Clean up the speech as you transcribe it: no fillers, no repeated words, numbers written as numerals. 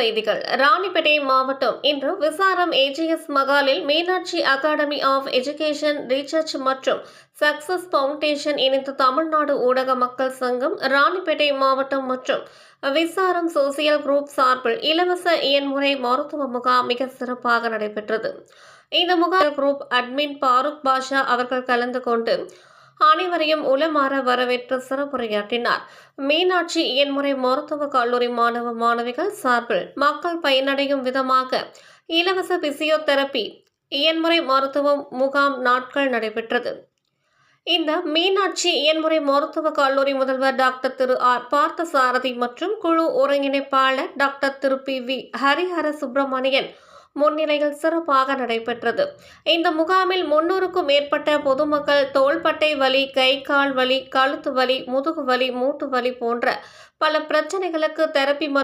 செய்திகள் ராணிப்பேட்டை மாவட்டம் இன்று விசாரம் ஏஜிஎஸ் மகாலில் Meenakshi academy of education research மற்றும் சக்சஸ் பவுண்டேஷன் இணைந்து தமிழ்நாடு ஊடக மக்கள் சங்கம் ராணிப்பேட்டை மாவட்டம் மற்றும் விசாரம் சோசியல் குரூப் சார்பில் இலவச இயன்முறை மருத்துவ முகாம் மிக சிறப்பாக நடைபெற்றது. இந்த முகாம் குரூப் அட்மின் பாரூக் பாஷா அவர்கள் கலந்து கொண்டு அனைவரையும் உளமாற வரவேற்று சிறப்புரையாற்றினார். மீனாட்சி இயன்முறை மருத்துவக் கல்லூரி மாணவ மாணவிகள் சார்பில் மக்கள் பயனடையும் விதமாக இலவச பிசியோதெரபி இயன்முறை மருத்துவ முகாம் நாட்கள் நடைபெற்றது. இந்த மீனாட்சி இயன்முறை மருத்துவக் கல்லூரி முதல்வர் டாக்டர் திரு ஆர் பார்த்தசாரதி மற்றும் குழு ஒருங்கிணைப்பாளர் டாக்டர் திரு பி ஹரிஹர சுப்பிரமணியன் முன்னிலையில் சிறப்பாக நடைபெற்றது. இந்த முகாமில் 300க்கும் மேற்பட்ட பொதுமக்கள் தோள்பட்டை வலி, கை கால் வலி, கழுத்து வலி, முதுகு வலி, மூட்டு வலி போன்ற பல பிரச்சனைகளுக்கு தெரபி